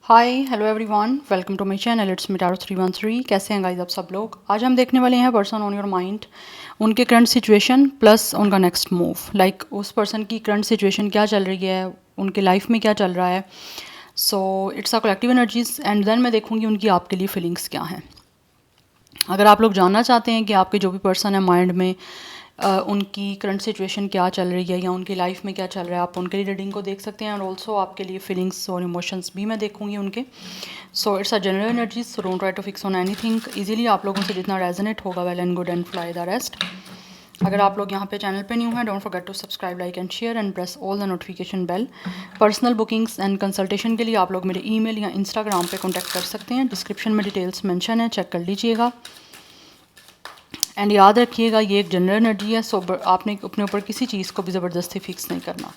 Hi hello everyone, welcome to my channel. It's me tarot 313। कैसे हैं guys आप सब लोग? आज हम देखने वाले हैं पर्सन ऑन योर माइंड, उनके करंट सिचुएशन प्लस उनका नेक्स्ट मूव। लाइक उस पर्सन की करंट सिचुएशन क्या चल रही है, उनके लाइफ में क्या चल रहा है। So it's a collective energies and then मैं देखूंगी उनकी आपके लिए फीलिंग्स क्या हैं। अगर आप लोग जानना चाहते हैं कि आपके जो भी पर्सन है माइंड में उनकी करंट सिचुएशन क्या चल रही है या उनकी लाइफ में क्या चल रहा है, आप उनके लिए रीडिंग को देख सकते हैं। और ऑल्सो आपके लिए फीलिंग्स और इमोशंस भी मैं देखूंगी उनके। So it's a general energy, so don't try to fix on anything. Easily आप लोगों से जितना रेजोनेट होगा well and good and fly the rest. अगर आप लोग यहाँ पे चैनल पे न्यू हैं, don't forget to subscribe, like and share and press all the notification bell. Personal bookings and consultation के लिए आप लोग मेरे ईमेल या इंस्टाग्राम पे कॉन्टैक्ट कर सकते हैं। डिस्क्रिप्शन में डिटेल्स मेंशन है, चेक कर लीजिएगा। एंड याद रखिएगा ये एक जनरल एनर्जी है, सो आपने अपने ऊपर किसी चीज़ को भी ज़बरदस्ती फिक्स नहीं करना।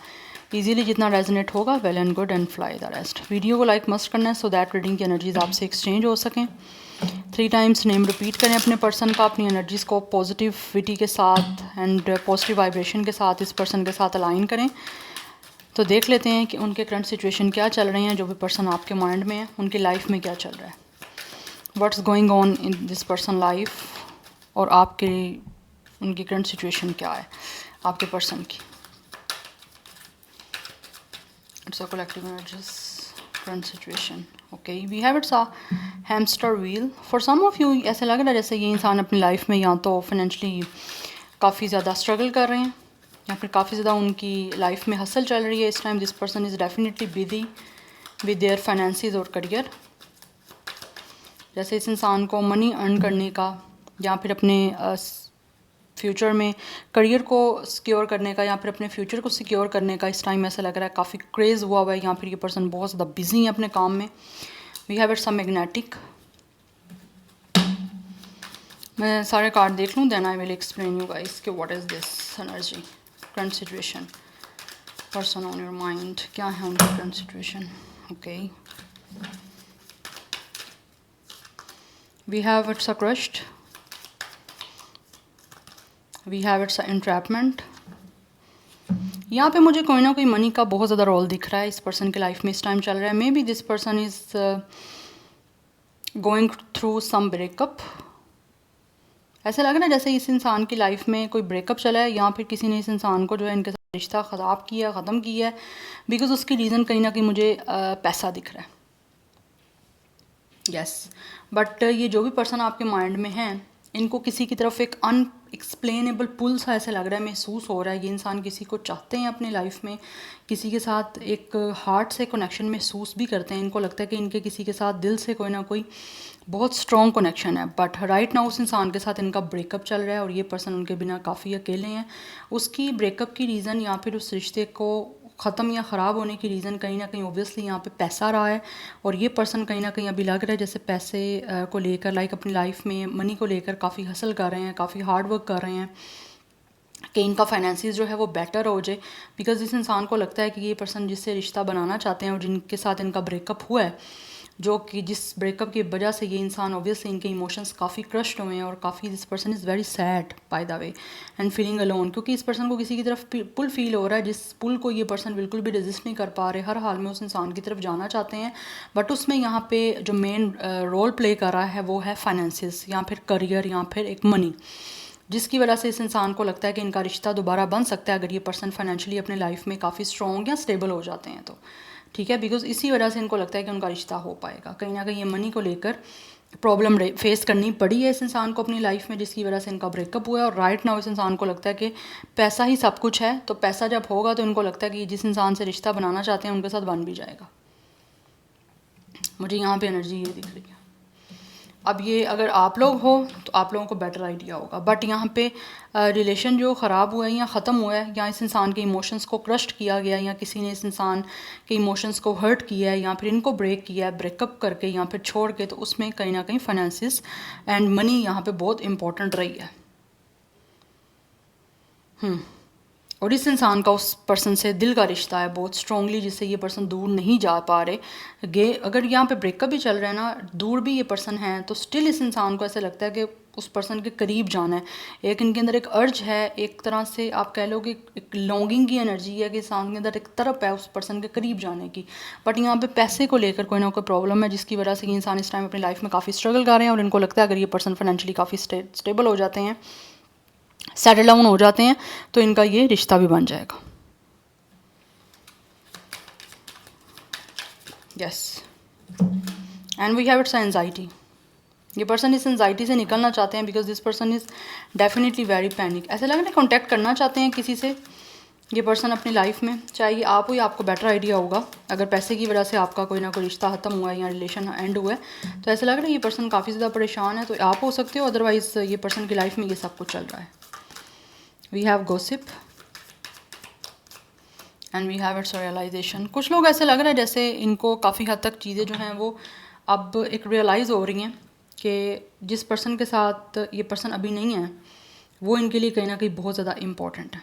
इजीली जितना रेजोनेट होगा well and good and fly the rest. Video को लाइक मस्ट करना है सो दैट रीडिंग की एनर्जीज आपसे एक्सचेंज हो सकें। 3 टाइम्स नेम रिपीट करें अपने पर्सन का, अपनी एनर्जीज़ को पॉजिटिविटी के साथ एंड पॉजिटिव वाइब्रेशन के साथ इस पर्सन के साथ अलाइन करें। तो देख लेते हैं कि उनके करंट सिचुएशन क्या चल रही हैं, जो भी पर्सन आपके माइंड में है उनकी लाइफ में क्या चल रहा है, what's going on in this person life, और आपके उनकी करंट सिचुएशन क्या है आपके पर्सन की। It's a collective energies current situation. Okay, we have it's a hamster wheel. For some of you ऐसे लग रहा है जैसे ये इंसान अपनी लाइफ में या तो फाइनेंशियली काफ़ी ज़्यादा स्ट्रगल कर रहे हैं या फिर काफ़ी ज़्यादा उनकी लाइफ में हसल चल रही है इस time. This person is definitely busy with their finances और करियर। जैसे इस इंसान को मनी अर्न करने का या फिर अपने फ्यूचर में करियर को सिक्योर करने का या फिर अपने फ्यूचर को सिक्योर करने का इस टाइम ऐसा लग रहा है काफ़ी क्रेज़ हुआ है, या फिर ये पर्सन बहुत ज़्यादा बिजी है अपने काम में। We have it some magnetic. मैं सारे कार्ड देख लूँ, then I will explain you guys कि what is this energy current situation. Person on your mind, क्या है उनकी current situation. Okay, we have it's a crushed, we have it's entrapment. यहाँ पे मुझे कोई ना कोई मनी का बहुत ज़्यादा रोल दिख रहा है इस पर्सन की लाइफ में इस टाइम चल रहा है। Maybe this person is going through some breakup. ऐसा लग रहा है जैसे इस इंसान की लाइफ में कोई ब्रेकअप चला है या फिर किसी ने इस इंसान को जो है इनके साथ रिश्ता ख़राब किया, ख़त्म किया है। बिकॉज उसकी रीज़न कहीं ना कहीं मुझे पैसा दिख रहा है। यस, बट ये जो भी पर्सन आपके माइंड में है, इनको किसी की तरफ एक अनएक्सप्लेनेबल पुल सा ऐसा लग रहा है, महसूस हो रहा है। ये इंसान किसी को चाहते हैं अपनी लाइफ में, किसी के साथ एक हार्ट से कनेक्शन महसूस भी करते हैं। इनको लगता है कि इनके किसी के साथ दिल से कोई ना कोई बहुत स्ट्रॉन्ग कनेक्शन है। बट राइट नाउ उस इंसान के साथ इनका ब्रेकअप चल रहा है और ये पर्सन उनके बिना काफ़ी अकेले हैं। उसकी ब्रेकअप की रीज़न या फिर उस रिश्ते को ख़त्म या ख़राब होने की रीज़न कहीं ना कहीं ऑब्वियसली यहाँ पे पैसा रहा है। और ये पर्सन कहीं ना कहीं अभी लग रहा है जैसे पैसे को लेकर, लाइक अपनी लाइफ में मनी को लेकर काफ़ी हसल कर रहे हैं, काफ़ी हार्ड वर्क कर रहे हैं कि इनका फाइनेंसिस जो है वो बेटर हो जाए। बिकॉज इस इंसान को लगता है कि ये पर्सन जिससे रिश्ता बनाना चाहते हैं और जिनके साथ इनका ब्रेकअप हुआ है, जो कि जिस ब्रेकअप की वजह से ये इंसान ऑब्वियसली इनके इमोशंस काफ़ी क्रश्ड हुए हैं और काफ़ी this person is very sad by the way and feeling alone. क्योंकि इस पर्सन को किसी की तरफ पुल फील हो रहा है, जिस पुल को ये पर्सन बिल्कुल भी रेजिस्ट नहीं कर पा रहे। हर हाल में उस इंसान की तरफ जाना चाहते हैं, बट उसमें यहाँ पे जो मेन रोल प्ले कर रहा है वो है फाइनेंसिस या फिर करियर या फिर एक मनी, जिसकी वजह से इस इंसान को लगता है कि इनका रिश्ता दोबारा बन सकता है अगर ये पर्सन फाइनेंशियली अपने लाइफ में काफ़ी स्ट्रॉन्ग या स्टेबल हो जाते हैं तो। ठीक है, बिकॉज इसी वजह से इनको लगता है कि उनका रिश्ता हो पाएगा। कहीं ना कहीं ये मनी को लेकर प्रॉब्लम फेस करनी पड़ी है इस इंसान को अपनी लाइफ में, जिसकी वजह से इनका ब्रेकअप हुआ है। और राइट नाउ इस इंसान को लगता है कि पैसा ही सब कुछ है, तो पैसा जब होगा तो इनको लगता है कि जिस इंसान से रिश्ता बनाना चाहते हैं उनके साथ बन भी जाएगा। मुझे यहाँ पे एनर्जी ये दिख रही है। अब ये अगर आप लोग हो तो आप लोगों को बेटर आइडिया होगा, बट यहाँ पे रिलेशन जो ख़राब हुआ है या ख़त्म हुआ है, या इस इंसान के इमोशंस को क्रश्ड किया गया, या किसी ने इस इंसान के इमोशंस को हर्ट किया है, या फिर इनको ब्रेक किया है ब्रेकअप करके या फिर छोड़ के, तो उसमें कहीं ना कहीं फाइनेंसिस एंड मनी यहाँ पे बहुत इंपॉर्टेंट रही है। और इस इंसान का उस पर्सन से दिल का रिश्ता है बहुत स्ट्रॉन्गली, जिससे ये पर्सन दूर नहीं जा पा रहे। अगर यहाँ पे ब्रेकअप भी चल रहा है ना, दूर भी ये पर्सन है, तो स्टिल इस इंसान को ऐसा लगता है कि उस पर्सन के करीब जाना है। एक इनके अंदर एक अर्ज है, एक तरह से आप कह लो कि एक लॉन्गिंग की एनर्जी है कि इंसान के अंदर एक तरफ है उस पर्सन के करीब जाने की। बट यहाँ पे पैसे को लेकर कोई ना कोई प्रॉब्लम है जिसकी वजह से ये इंसान इस टाइम अपनी लाइफ में काफ़ी स्ट्रगल कर रहे हैं, और इनको लगता है अगर ये पर्सन फाइनेंशियली काफ़ी स्टेबल हो जाते हैं, सेटल डाउन हो जाते हैं, तो इनका ये रिश्ता भी बन जाएगा। Yes, and we have it's anxiety. ये पर्सन इस एंजाइटी से निकलना चाहते हैं because this person is definitely very panic. ऐसा लग रहा है कॉन्टैक्ट करना चाहते हैं किसी से ये पर्सन अपनी लाइफ में, चाहे ये आप हो या आपको बेटर आइडिया होगा। अगर पैसे की वजह से आपका कोई ना कोई रिश्ता ख़त्म हुआ है या रिलेशन एंड हुआ है तो ऐसा लग रहा है ये पर्सन काफ़ी ज़्यादा परेशान है, तो आप हो सकते हो, अदरवाइज़ ये पर्सन की लाइफ में ये सब कुछ चल रहा है। We have gossip and we have it's realization. कुछ लोग ऐसे लग रहा है जैसे इनको काफ़ी हद तक चीज़ें जो हैं वो अब एक रियलाइज़ हो रही हैं कि जिस पर्सन के साथ ये पर्सन अभी नहीं है वो इनके लिए कहीं ना कहीं बहुत ज़्यादा इम्पॉर्टेंट है।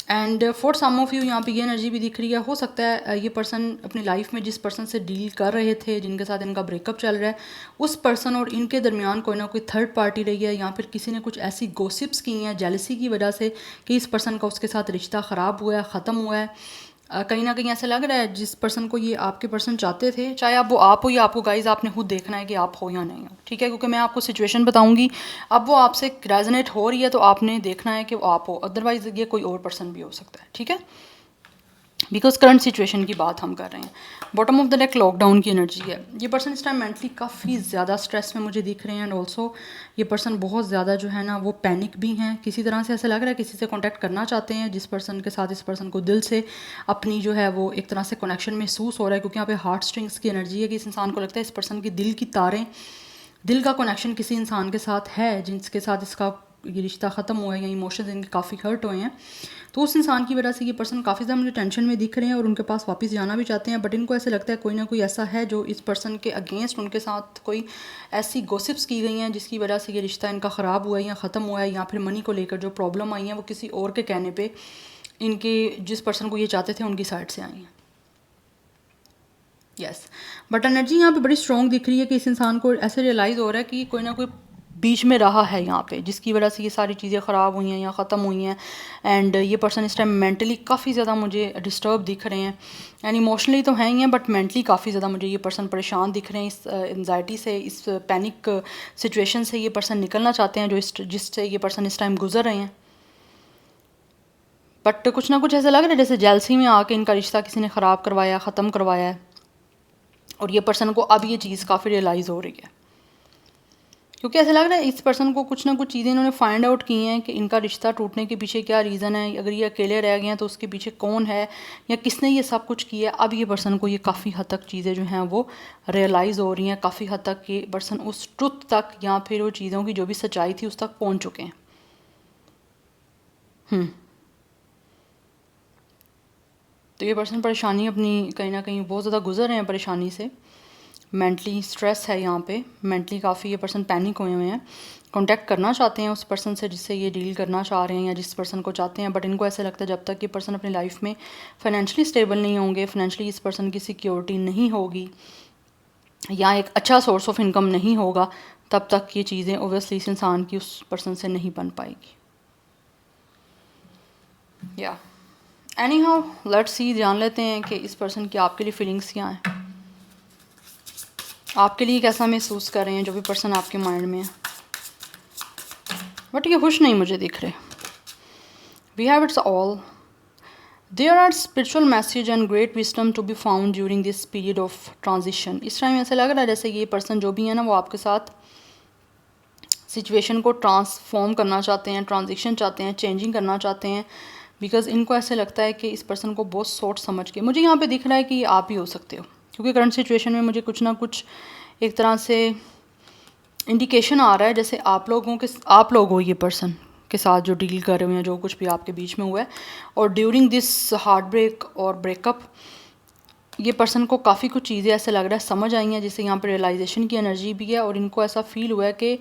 And for some of you यहाँ पे ये एनर्जी भी दिख रही है, हो सकता है ये पर्सन अपनी लाइफ में जिस पर्सन से डील कर रहे थे, जिनके साथ इनका ब्रेकअप चल रहा है, उस पर्सन और इनके दरमियान कोई ना कोई थर्ड पार्टी रही है, या फिर किसी ने कुछ ऐसी गॉसिप्स की हैं जेलसी की वजह से कि इस पर्सन का उसके साथ रिश्ता ख़राब हुआ है, ख़त्म हुआ है। कहीं ना कहीं ऐसा लग रहा है जिस पर्सन को ये आपके पर्सन चाहते थे, चाहे आप वो आप हो या आपको गाइज आपने खुद देखना है कि आप हो या नहीं हो, ठीक है, क्योंकि मैं आपको सिचुएशन बताऊंगी, अब वो आपसे रेजोनेट हो रही है तो आपने देखना है कि वो आप हो, अदरवाइज ये कोई और पर्सन भी हो सकता है, ठीक है, बिकॉज करंट सिचुएशन की बात हम कर रहे हैं। Bottom of the deck lockdown की एनर्जी है। ये पर्सन इस टाइम मेंटली काफ़ी ज़्यादा स्ट्रेस में मुझे दिख रहे हैं, एंड ऑल्सो ये पर्सन बहुत ज़्यादा जो है ना वो पैनिक भी हैं। किसी तरह से ऐसा लग रहा है किसी से कांटेक्ट करना चाहते हैं, जिस पर्सन के साथ इस पर्सन को दिल से अपनी जो है वो एक तरह से कनेक्शन महसूस हो रहा है, क्योंकि यहाँ पे हार्ट स्ट्रिंग्स की एनर्जी है कि इस इंसान को लगता है इस पर्सन की दिल की तारें, दिल का कनेक्शन किसी इंसान के साथ है जिसके साथ इसका ये रिश्ता ख़त्म हुआ है या इमोशंस इनके काफ़ी हर्ट हुए हैं। तो उस इंसान की वजह से ये पर्सन काफ़ी ज़्यादा मुझे टेंशन में दिख रहे हैं और उनके पास वापस जाना भी चाहते हैं, बट इनको ऐसे लगता है कोई ना कोई ऐसा है जो इस पर्सन के अगेंस्ट उनके साथ कोई ऐसी गॉसिप्स की गई हैं जिसकी वजह से ये रिश्ता इनका ख़राब हुआ है या ख़त्म हुआ है, या फिर मनी को लेकर जो प्रॉब्लम आई हैं वो किसी और के कहने पर इनके जिस पर्सन को ये चाहते थे उनकी साइड से आई हैं। यस, बट एनर्जी यहाँ पे बड़ी स्ट्रॉन्ग दिख रही है कि इस इंसान को ऐसे रियलाइज़ हो रहा है कि कोई ना कोई बीच में रहा है यहाँ पे जिसकी वजह से ये सारी चीज़ें ख़राब हुई हैं या ख़त्म हुई हैं। एंड ये पर्सन इस टाइम मेंटली काफ़ी ज़्यादा मुझे डिस्टर्ब दिख रहे हैं, एंड इमोशनली तो हैं ही हैं बट मेंटली काफ़ी ज़्यादा मुझे ये पर्सन परेशान दिख रहे हैं। इस एंजाइटी से, इस पैनिक सिचुएशन से ये पर्सन निकलना चाहते हैं जो जिससे ये पर्सन इस टाइम गुजर रहे हैं। बट कुछ ना कुछ ऐसा लग रहा है जैसे जेलसी में आके इनका रिश्ता किसी ने ख़राब करवाया, ख़त्म करवाया है, और ये पर्सन को अब ये चीज़ काफ़ी रियलाइज़ हो रही है, क्योंकि ऐसा लग रहा है इस पर्सन को कुछ ना कुछ चीज़ें इन्होंने फाइंड आउट की हैं कि इनका रिश्ता टूटने के पीछे क्या रीज़न है, अगर ये अकेले रह गए हैं तो उसके पीछे कौन है या किसने ये सब कुछ किया। अब ये पर्सन को ये काफ़ी हद तक चीज़ें जो हैं वो रियलाइज़ हो रही हैं, काफ़ी हद तक ये पर्सन उस ट्रुथ तक या फिर वो चीज़ों की जो भी सच्चाई थी उस तक पहुँच चुके हैं। तो ये पर्सन परेशानी अपनी कहीं ना कहीं बहुत ज़्यादा गुजर रहे हैं परेशानी से, मेंटली स्ट्रेस है यहाँ पे, मेंटली काफ़ी ये पर्सन पैनिक हुए हुए हैं, कांटेक्ट करना चाहते हैं उस पर्सन से जिससे ये डील करना चाह रहे हैं या जिस पर्सन को चाहते हैं, बट इनको ऐसा लगता है जब तक ये पर्सन अपनी लाइफ में फाइनेंशियली स्टेबल नहीं होंगे, फाइनेंशियली इस पर्सन की सिक्योरिटी नहीं होगी या एक अच्छा सोर्स ऑफ इनकम नहीं होगा, तब तक ये चीज़ें ओबियसली इस इंसान की उस पर्सन से नहीं बन पाएगी। या एनी हाउ लेट्स सी, जान लेते हैं कि इस पर्सन की आपके लिए फीलिंग्स क्या हैं, आपके लिए कैसा महसूस कर रहे हैं जो भी पर्सन आपके माइंड में है। बट ये खुश नहीं मुझे दिख रहे। We have it's all, there are spiritual message and great wisdom to be found during this period of transition. इस टाइम ऐसा लग रहा है जैसे ये पर्सन जो भी है ना वो आपके साथ सिचुएशन को ट्रांसफॉर्म करना चाहते हैं, ट्रांजिशन चाहते हैं, चेंजिंग करना चाहते हैं, बिकॉज इनको ऐसे लगता है कि इस पर्सन को बहुत सोच समझ के, मुझे यहाँ पे दिख रहा है कि आप ही हो सकते हो, क्योंकि करंट सिचुएशन में मुझे कुछ ना कुछ एक तरह से इंडिकेशन आ रहा है जैसे आप लोग हो ये पर्सन के साथ जो डील कर रहे हो या जो कुछ भी आपके बीच में हुआ है, और ड्यूरिंग दिस हार्ट ब्रेक और ब्रेकअप ये पर्सन को काफ़ी कुछ चीज़ें ऐसे लग रहा है समझ आई हैं, जिससे यहाँ पर रियलाइजेशन की एनर्जी भी है, और इनको ऐसा फील हुआ है कि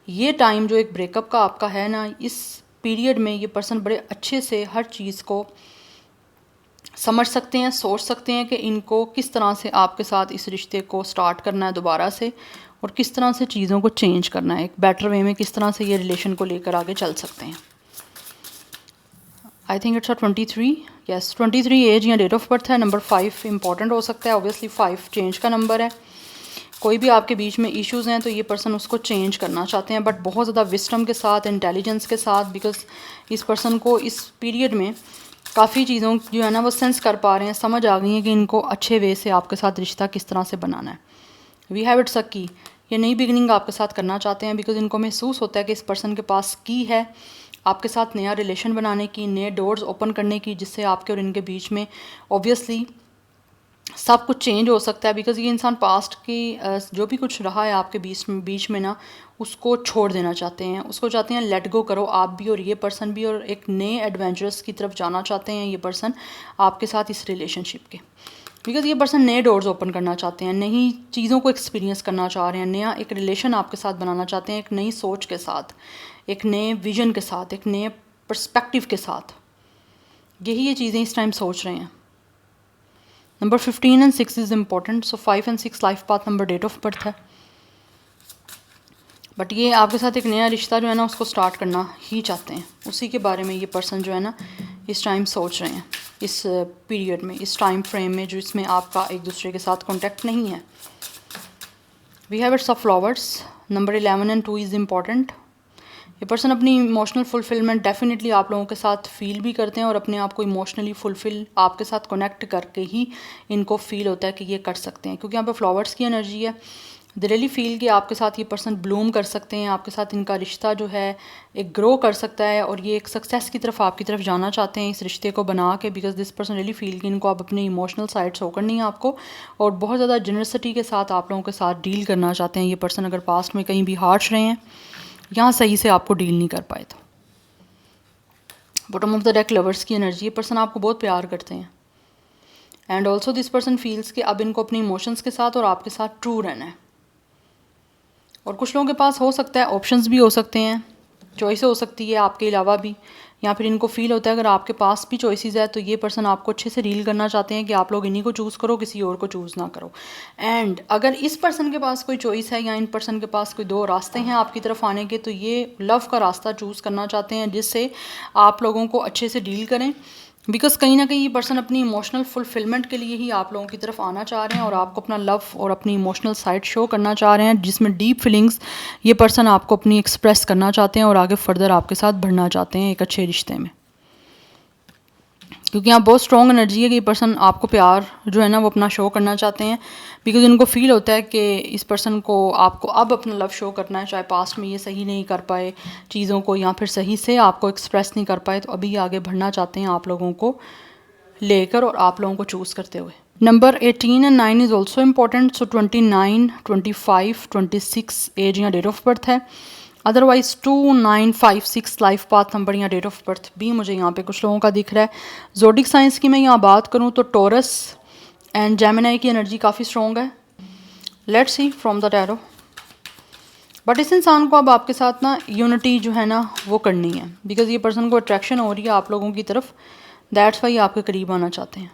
ये टाइम जो एक ब्रेकअप का आपका है ना, इस पीरियड में ये पर्सन बड़े अच्छे से हर चीज़ को समझ सकते हैं, सोच सकते हैं कि इनको किस तरह से आपके साथ इस रिश्ते को स्टार्ट करना है दोबारा से, और किस तरह से चीज़ों को चेंज करना है, एक बेटर वे में किस तरह से ये रिलेशन को लेकर आगे चल सकते हैं। I think it's 23, yes 23 age या डेट ऑफ बर्थ है। नंबर 5 इंपॉर्टेंट हो सकता है, ऑब्वियसली 5 चेंज का नंबर है। कोई भी आपके बीच में इश्यूज़ हैं तो ये पर्सन उसको चेंज करना चाहते हैं, बट बहुत ज़्यादा विस्डम के साथ, इंटेलिजेंस के साथ, बिकॉज इस पर्सन को इस पीरियड में काफ़ी चीज़ों जो है ना वो सेंस कर पा रहे हैं, समझ आ गई है कि इनको अच्छे वे से आपके साथ रिश्ता किस तरह से बनाना है। वी हैव इट्स अ की, ये नई बिगनिंग आपके साथ करना चाहते हैं, बिकॉज इनको महसूस होता है कि इस पर्सन के पास की है आपके साथ नया रिलेशन बनाने की, नए डोर्स ओपन करने की, जिससे आपके और इनके बीच में ऑब्वियसली सब कुछ चेंज हो सकता है। बिकॉज ये इंसान पास्ट की जो भी कुछ रहा है आपके बीच में ना, उसको छोड़ देना चाहते हैं, उसको चाहते हैं लेट गो करो आप भी और ये पर्सन भी, और एक नए एडवेंचर्स की तरफ जाना चाहते हैं ये पर्सन आपके साथ इस रिलेशनशिप के। बिकॉज ये पर्सन नए डोर्स ओपन करना चाहते हैं, नई चीज़ों को एक्सपीरियंस करना चाह रहे हैं, नया एक रिलेशन आपके साथ बनाना चाहते हैं, एक नई सोच के साथ, एक नए विजन के साथ, एक नए पर्सपेक्टिव के साथ। यही ये चीज़ें इस टाइम सोच रहे हैं। Number 15 and 6 is important. So 5 and 6 life path number, date of birth है। बट ये आपके साथ एक नया रिश्ता जो है ना उसको स्टार्ट करना ही चाहते हैं, उसी के बारे में ये पर्सन जो है ना इस टाइम सोच रहे हैं, इस पीरियड में, इस टाइम फ्रेम में जो इसमें आपका एक दूसरे के साथ कॉन्टेक्ट नहीं है। We have it's of flowers. Number 11 and 2 is important. ये पर्सन अपनी इमोशनल फुलफिलमेंट डेफिनेटली आप लोगों के साथ फील भी करते हैं, और अपने आप को इमोशनली फुलफिल आपके साथ कनेक्ट करके ही इनको फील होता है कि ये कर सकते हैं, क्योंकि यहाँ पे फ्लावर्स की एनर्जी है। दे रियली फील कि आपके साथ ये पर्सन ब्लूम कर सकते हैं, आपके साथ इनका रिश्ता जो है एक ग्रो कर सकता है, और ये एक सक्सेस की तरफ आपकी तरफ जाना चाहते हैं इस रिश्ते को बना के। Because this person really feel कि इनको आप अपनी इमोशनल साइड शो करनी है आपको, और बहुत ज़्यादा जनरसिटी के साथ आप लोगों के साथ डील करना चाहते हैं ये पर्सन। अगर पास्ट में कहीं भी हार्श रहे हैं, यहाँ सही से आपको डील नहीं कर पाए तो। Bottom of the deck lovers की एनर्जी, ये पर्सन आपको बहुत प्यार करते हैं, and also this person feels कि अब इनको अपने इमोशंस के साथ और आपके साथ ट्रू रहना है। और कुछ लोगों के पास हो सकता है ऑप्शंस भी हो सकते हैं, चॉइस हो सकती है आपके अलावा भी, या फिर इनको फील होता है अगर आपके पास भी चॉइसेस है तो ये पर्सन आपको अच्छे से डील करना चाहते हैं कि आप लोग इन्हीं को चूज़ करो, किसी और को चूज़ ना करो। एंड अगर इस पर्सन के पास कोई चॉइस है या इन पर्सन के पास कोई दो रास्ते हैं आपकी तरफ आने के, तो ये लव का रास्ता चूज़ करना चाहते हैं, जिससे आप लोगों को अच्छे से डील करें। बिकॉज कहीं ना कहीं ये पर्सन अपनी इमोशनल फुलफिलमेंट के लिए ही आप लोगों की तरफ आना चाह रहे हैं, और आपको अपना लव और अपनी इमोशनल साइड शो करना चाह रहे हैं, जिसमें डीप फीलिंग्स ये पर्सन आपको अपनी एक्सप्रेस करना चाहते हैं और आगे फर्दर आपके साथ बढ़ना चाहते हैं एक अच्छे रिश्ते में। क्योंकि यहाँ बहुत स्ट्रॉन्ग एनर्जी है कि ये पर्सन आपको प्यार जो है ना वो अपना शो करना चाहते हैं, बिकॉज इनको फील होता है कि इस पर्सन को आपको अब अपना लव शो करना है, चाहे पास्ट में ये सही नहीं कर पाए चीज़ों को, या फिर सही से आपको एक्सप्रेस नहीं कर पाए, तो अभी आगे बढ़ना चाहते हैं आप लोगों को लेकर और आप लोगों को चूज़ करते हुए। Number 18 and 9 is also important. So 29, 25, 26 age या डेट ऑफ बर्थ है। अदरवाइज 2, 9, 5, 6 लाइफ पाथ नंबर या डेट ऑफ बर्थ भी मुझे यहाँ पे कुछ लोगों का दिख रहा है। ज़ोडिक साइंस की मैं यहाँ बात करूँ तो टोरस एंड जेमिनाई की एनर्जी काफ़ी स्ट्रॉन्ग है। Let's see from the tarot. But इस इंसान को अब आपके साथ ना यूनिटी जो है ना वो करनी है, बिकॉज ये पर्सन को अट्रैक्शन हो रही है आप लोगों की तरफ, दैट्स वाई आपके करीब आना चाहते हैं,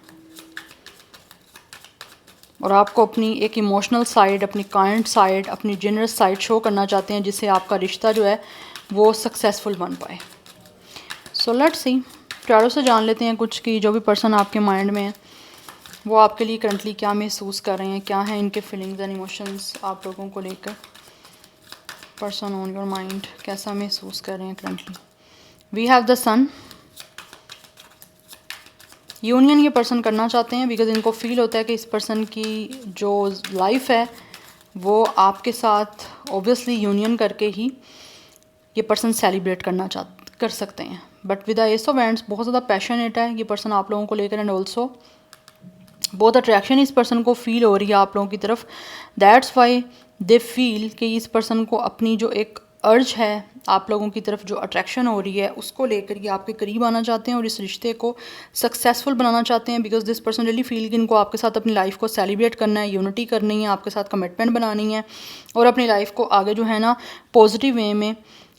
और आपको अपनी एक इमोशनल साइड, अपनी काइंड साइड, अपनी जेनरस साइड शो करना चाहते हैं, जिससे आपका रिश्ता जो है वो सक्सेसफुल बन पाए। सो लेट्स सी, टैरो से जान लेते हैं कुछ कि जो भी पर्सन आपके माइंड में है वो आपके लिए करंटली क्या महसूस कर रहे हैं, क्या है इनके फीलिंग्स एंड इमोशंस आप लोगों को लेकर। पर्सन ऑन योर माइंड कैसा महसूस कर रहे हैं currently. We have the sun. Union ये पर्सन करना चाहते हैं, बिकॉज इनको फील होता है कि इस पर्सन की जो लाइफ है वो आपके साथ ऑब्वियसली यूनियन करके ही ये पर्सन सेलिब्रेट कर सकते हैं। But with the S of hands बहुत ज़्यादा पैशनेट है ये पर्सन आप लोगों को लेकर, एंड ऑल्सो बहुत अट्रैक्शन इस पर्सन को फील हो रही है आप लोगों की तरफ। दैट्स वाई दे फील कि इस पर्सन को अपनी जो एक अर्ज है आप लोगों की तरफ, जो अट्रैक्शन हो रही है उसको लेकर ये आपके करीब आना चाहते हैं और इस रिश्ते को सक्सेसफुल बनाना चाहते हैं। Because this person really feel कि इनको आपके साथ अपनी लाइफ को सेलिब्रेट करना है, यूनिटी करनी है, आपके साथ कमिटमेंट बनानी है, और अपनी लाइफ को आगे जो है ना पॉजिटिव वे में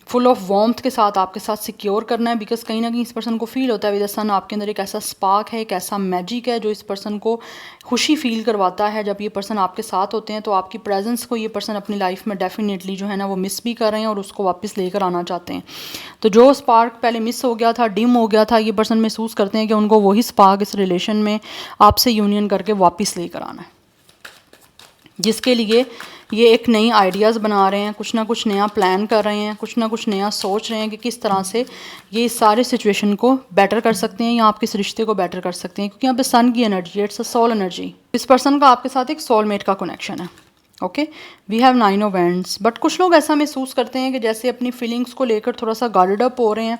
फुल ऑफ वार्मथ के साथ आपके साथ सिक्योर करना है, बिकॉज कहीं ना कहीं इस पर्सन को फील होता है विद द सन आपके अंदर एक ऐसा स्पार्क है, एक ऐसा मैजिक है जो इस पर्सन को खुशी फील करवाता है। जब ये पर्सन आपके साथ होते हैं तो आपकी प्रेजेंस को ये पर्सन अपनी लाइफ में डेफिनेटली जो है ना वो मिस भी कर रहे हैं और उसको वापस लेकर आना चाहते हैं। तो जो स्पार्क पहले मिस हो गया था, डिम हो गया था, ये पर्सन महसूस करते हैं कि उनको वही स्पार्क इस रिलेशन में आपसे यूनियन करके वापस लेकर आना है, जिसके लिए ये एक नई आइडियाज़ बना रहे हैं, कुछ ना कुछ नया प्लान कर रहे हैं, कुछ ना कुछ नया सोच रहे हैं कि किस तरह से ये इस सारे सिचुएशन को बेटर कर सकते हैं या आपके इस रिश्ते को बेटर कर सकते हैं, क्योंकि यहाँ पे सन की एनर्जी है, इट्स अ सोल एनर्जी। इस पर्सन का आपके साथ एक सोलमेट का कनेक्शन है। Okay, we have 9 of wands. But कुछ लोग ऐसा महसूस करते हैं कि जैसे अपनी फीलिंग्स को लेकर थोड़ा सा गार्डेड अप हो रहे हैं,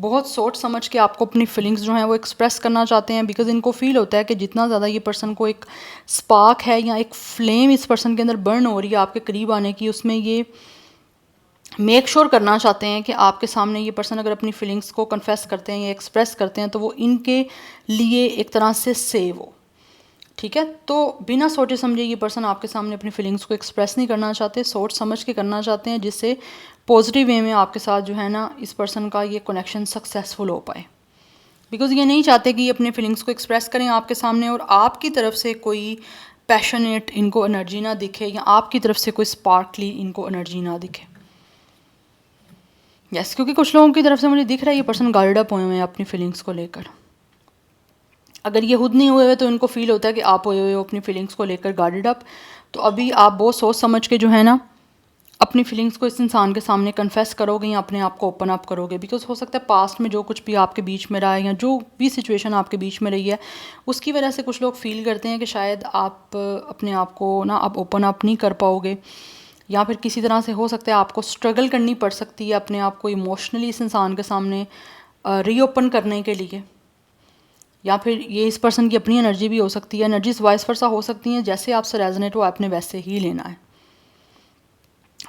बहुत सोच समझ के आपको अपनी फीलिंग्स जो हैं वो एक्सप्रेस करना चाहते हैं, बिकॉज इनको फील होता है कि जितना ज़्यादा ये पर्सन को एक स्पार्क है या एक फ्लेम इस पर्सन के अंदर बर्न हो रही है आपके करीब आने की, उसमें ये मेक श्योर करना चाहते हैं कि आपके सामने ये पर्सन अगर अपनी फीलिंग्स को कन्फेस करते हैं या एक्सप्रेस करते हैं तो वो इनके लिए एक तरह से सेव हो। ठीक है, तो बिना सोचे समझे ये पर्सन आपके सामने अपनी फीलिंग्स को एक्सप्रेस नहीं करना चाहते, सोच समझ के करना चाहते हैं, जिससे पॉजिटिव वे में आपके साथ जो है ना इस पर्सन का ये कनेक्शन सक्सेसफुल हो पाए। बिकॉज ये नहीं चाहते कि ये अपने फीलिंग्स को एक्सप्रेस करें आपके सामने और आपकी तरफ से कोई पैशनेट इनको एनर्जी ना दिखे या आपकी तरफ से कोई स्पार्कली इनको एनर्जी ना दिखे। यस, क्योंकि कुछ लोगों की तरफ से मुझे दिख रहा है ये पर्सन गार्ड अप हुए हैं अपनी फीलिंग्स को लेकर। अगर ये खुद नहीं हुए हुए तो इनको फील होता है कि आप हुए हुए हो अपनी फीलिंग्स को लेकर गार्डेड अप। तो अभी आप बहुत सोच समझ के जो है ना अपनी फीलिंग्स को इस इंसान के सामने कन्फेस करोगे या अपने आप को ओपन अप करोगे, बिकॉज हो सकता है पास्ट में जो कुछ भी आपके बीच में रहा है या जो भी सिचुएशन आपके बीच में रही है उसकी वजह से कुछ लोग फील करते हैं कि शायद आप अपने आप को ना अब ओपन अप नहीं कर पाओगे, या फिर किसी तरह से हो सकता है आपको स्ट्रगल करनी पड़ सकती है अपने आप को इमोशनली इस इंसान के सामने रीओपन करने के लिए, या फिर ये इस पर्सन की अपनी एनर्जी भी हो सकती है, एनर्जीज वाइस वर्सा हो सकती हैं, जैसे आपसे रेजोनेट हो आपने वैसे ही लेना है।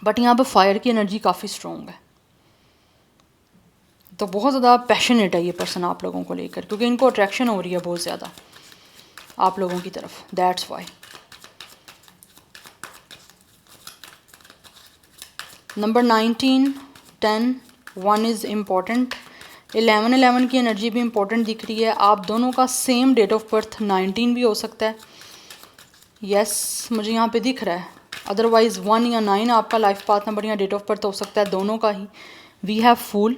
बट यहाँ पर फायर की एनर्जी काफ़ी स्ट्रॉन्ग है, तो बहुत ज़्यादा पैशनेट है ये पर्सन आप लोगों को लेकर, क्योंकि इनको अट्रैक्शन हो रही है बहुत ज़्यादा आप लोगों की तरफ, that's why. Number 19, 10, 1 is important. 11 की एनर्जी भी इंपॉर्टेंट दिख रही है। आप दोनों का सेम डेट ऑफ बर्थ 19 भी हो सकता है। यस, मुझे यहाँ पे दिख रहा है। अदरवाइज़ 1 या 9 आपका लाइफ पार्टनर बढ़िया डेट ऑफ बर्थ हो सकता है, दोनों का ही। वी हैव फूल।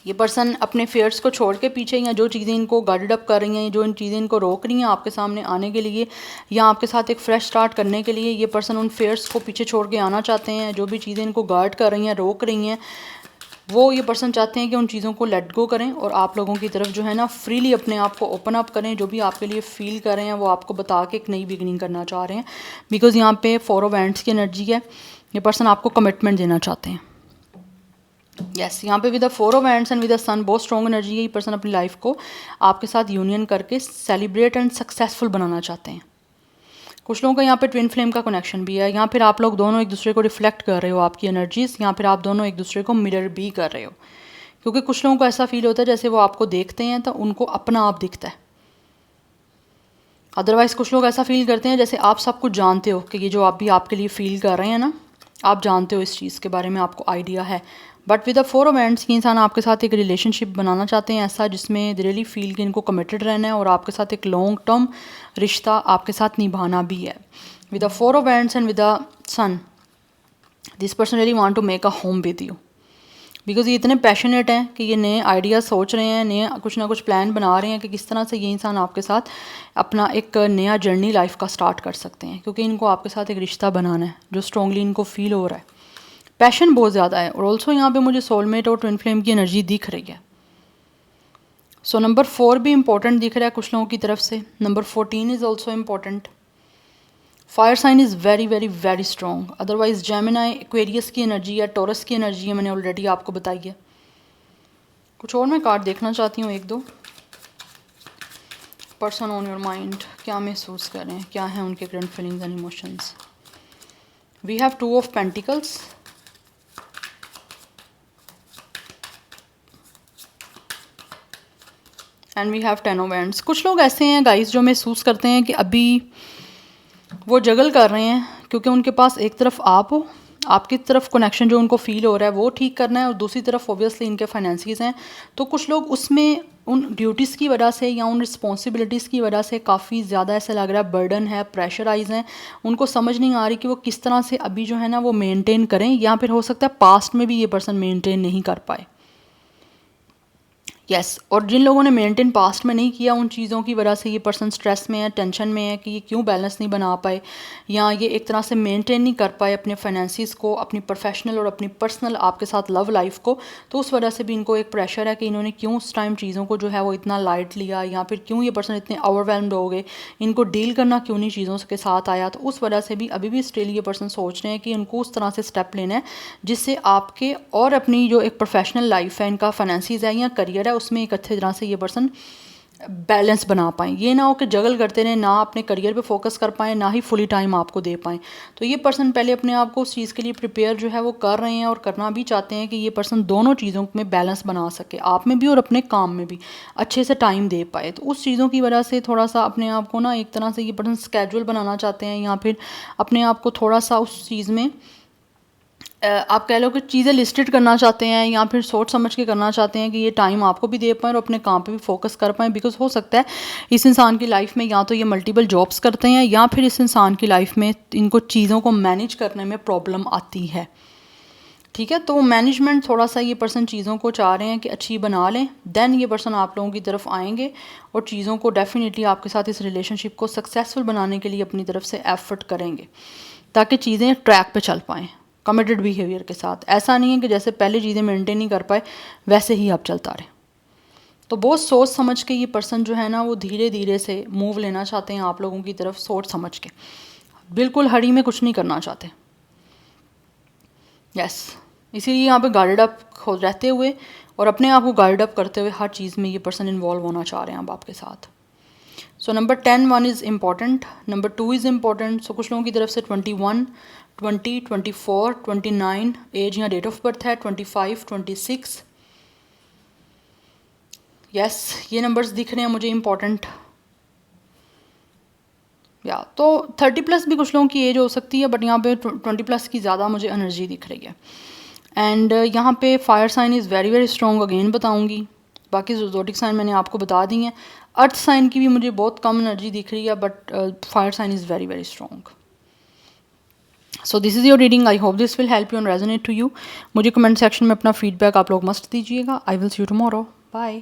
ये पर्सन अपने फेयर्स को छोड़ के पीछे या जो चीज़ें इनको गार्डेड अप कर रही हैं, जो इन चीज़ें इनको रोक रही हैं आपके सामने आने के लिए या आपके साथ एक फ्रेश स्टार्ट करने के लिए, ये पर्सन उन फेयर्स को पीछे छोड़ के आना चाहते हैं। जो भी चीज़ें इनको गार्ड कर रही हैं, रोक रही हैं, वो ये पर्सन चाहते हैं कि उन चीज़ों को लेट गो करें और आप लोगों की तरफ जो है ना फ्रीली अपने आप को ओपन अप करें। जो भी आपके लिए फ़ील कर रहे हैं वो आपको बता के एक नई बिगनिंग करना चाह रहे हैं, बिकॉज़ यहाँ पे 4 ऑफ वैंड्स की एनर्जी है। ये पर्सन आपको कमिटमेंट देना चाहते हैं। यस, यहाँ पे with the 4 of wands and with the sun बहुत स्ट्रॉन्ग एनर्जी है। ये पर्सन अपनी लाइफ को आपके साथ यूनियन करके सेलिब्रेट एंड सक्सेसफुल बनाना चाहते हैं। कुछ लोगों का यहाँ पे ट्विन फ्लेम का कनेक्शन भी है। यहाँ फिर आप लोग दोनों एक दूसरे को रिफ्लेक्ट कर रहे हो आपकी एनर्जीज, यहाँ फिर आप दोनों एक दूसरे को मिरर भी कर रहे हो, क्योंकि कुछ लोगों को ऐसा फील होता है जैसे वो आपको देखते हैं तो उनको अपना आप दिखता है। अदरवाइज़ कुछ लोग ऐसा फील करते हैं जैसे आप सब कुछ जानते हो कि ये जो आप भी आपके लिए फ़ील कर रहे हैं ना, आप जानते हो इस चीज़ के बारे में, आपको आइडिया है। But with the 4 of wands की इंसान आपके साथ एक रिलेशनशिप बनाना चाहते हैं ऐसा जिसमें दे रियली फील कि इनको कमिटेड रहना है और आपके साथ एक लॉन्ग टर्म रिश्ता आपके साथ निभाना भी है। With the 4 of wands and with the sun, this person really want to make a home with you, because ये इतने पैशनेट हैं कि ये नए आइडियाज़ सोच रहे हैं, नए कुछ ना कुछ प्लान बना रहे हैं कि किस तरह से ये इंसान आपके साथ अपना एक नया जर्नी लाइफ का स्टार्ट कर सकते हैं, क्योंकि इनको आपके साथ एक रिश्ता बनाना है जो स्ट्रॉन्गली इनको फील हो रहा है। पैशन बहुत ज़्यादा है और ऑल्सो यहाँ पे मुझे सोलमेट और ट्विन फ्लेम की एनर्जी दिख रही है। सो नंबर 4 भी इंपॉर्टेंट दिख रहा है कुछ लोगों की तरफ से। Number 14 is also important. Fire sign is very very very strong. Otherwise Gemini, Aquarius की एनर्जी है, टॉरस की एनर्जी है, मैंने ऑलरेडी आपको बताई है। कुछ और मैं कार्ड देखना चाहती हूँ, 1-2। पर्सन ऑन योर माइंड क्या महसूस कर रहे हैं, क्या है उनके current feelings and emotions. We have 2 of pentacles. And we have 10 of wands. कुछ लोग ऐसे हैं गाइस जो महसूस करते हैं कि अभी वो जगल कर रहे हैं, क्योंकि उनके पास एक तरफ आप हो आपकी तरफ कनेक्शन जो उनको फील हो रहा है वो ठीक करना है, और दूसरी तरफ ऑब्वियसली इनके फाइनेंसिस हैं, तो कुछ लोग उसमें उन ड्यूटीज़ की वजह से या उन रिस्पॉन्सिबिलिटीज़ की वजह से काफ़ी ज़्यादा ऐसा लग रहा है बर्डन है, प्रेशराइज हैं, उनको समझ नहीं आ रही कि वो किस तरह से अभी जो है ना वो मेंटेन करें, या फिर हो सकता है पास्ट में भी ये पर्सन मेंटेन नहीं कर पाए। यस और जिन लोगों ने मेंटेन पास्ट में नहीं किया, उन चीज़ों की वजह से ये पर्सन स्ट्रेस में है, टेंशन में है कि ये क्यों बैलेंस नहीं बना पाए, या ये एक तरह से मेंटेन नहीं कर पाए अपने फाइनेंसिस को, अपनी प्रोफेशनल और अपनी पर्सनल आपके साथ लव लाइफ को। तो उस वजह से भी इनको एक प्रेशर है कि इन्होंने क्यों उस टाइम चीज़ों को जो है वो इतना लाइट लिया, या फिर क्यों ये पर्सन इतने ओवरवेलम्ड हो गए, इनको डील करना क्यों नहीं चीज़ों के साथ आया। तो उस वजह से भी अभी भी स्टिल ये पर्सन सोच रहे हैं कि उनको उस तरह से स्टेप लेना है जिससे आपके और अपनी जो एक प्रोफेशनल लाइफ है, इनका फाइनेंसिस है या करियर है, उसमें एक अच्छी तरह से ये पर्सन बैलेंस बना पाएँ। ये ना हो कि जगल करते रहें, ना अपने करियर पे फोकस कर पाएँ, ना ही फुली टाइम आपको दे पाएँ। तो ये पर्सन पहले अपने आप को उस चीज़ के लिए प्रिपेयर जो है वो कर रहे हैं, और करना भी चाहते हैं कि ये पर्सन दोनों चीज़ों में बैलेंस बना सके, आप में भी और अपने काम में भी अच्छे से टाइम दे पाए। तो उस चीज़ों की वजह से थोड़ा सा अपने आप को ना एक तरह से ये पर्सन स्केड्यूल बनाना चाहते हैं, या फिर अपने आप को थोड़ा सा उस चीज़ में आप कह लो कि चीज़ें लिस्टेड करना चाहते हैं, या फिर सोच समझ के करना चाहते हैं कि ये टाइम आपको भी दे पाएँ और अपने काम पे भी फोकस कर पाएँ। बिकॉज हो सकता है इस इंसान की लाइफ में या तो ये मल्टीपल जॉब्स करते हैं, या फिर इस इंसान की लाइफ में इनको चीज़ों को मैनेज करने में प्रॉब्लम आती है। ठीक है, तो मैनेजमेंट थोड़ा सा ये पर्सन चीज़ों को चाह रहे हैं कि अच्छी बना लें, देन ये पर्सन आप लोगों की तरफ आएंगे और चीज़ों को डेफिनेटली आपके साथ इस रिलेशनशिप को सक्सेसफुल बनाने के लिए अपनी तरफ से एफर्ट करेंगे, ताकि चीज़ें ट्रैक पे चल पाएँ कमिटेड बिहेवियर के साथ। ऐसा नहीं है कि जैसे पहले चीज़ें मेंटेन नहीं कर पाए वैसे ही आप चलता रहे। तो बहुत सोच समझ के ये पर्सन जो है ना वो धीरे धीरे से मूव लेना चाहते हैं आप लोगों की तरफ, सोच समझ के, बिल्कुल हरी में कुछ नहीं करना चाहते। यस इसीलिए यहाँ पे गाइडेड अप रहते हुए और अपने आप को गाइड अप करते हुए हर चीज़ में ये पर्सन इन्वॉल्व होना चाह रहे हैं अब आपके साथ। So number 10 1 is important, number 2 is important. So कुछ लोगों की तरफ से 21 20 24 29 एज या डेट ऑफ बर्थ है, 25 26। यस ये नंबर्स दिख रहे हैं मुझे इम्पॉर्टेंट। या तो 30 प्लस भी कुछ लोगों की एज हो सकती है, बट यहाँ पे 20 प्लस की ज़्यादा मुझे एनर्जी दिख रही है। एंड यहाँ पे fire sign is very very strong, again बताऊँगी। बाकी ज़ोडिक साइन मैंने आपको बता दी हैं। अर्थ साइन की भी मुझे बहुत कम एनर्जी दिख रही है, but fire sign is very very strong. So this is your reading, I hope this will help you and resonate to you. मुझे कमेंट सेक्शन में अपना फीडबैक आप लोग मस्ट दीजिएगा। I will see you tomorrow, bye.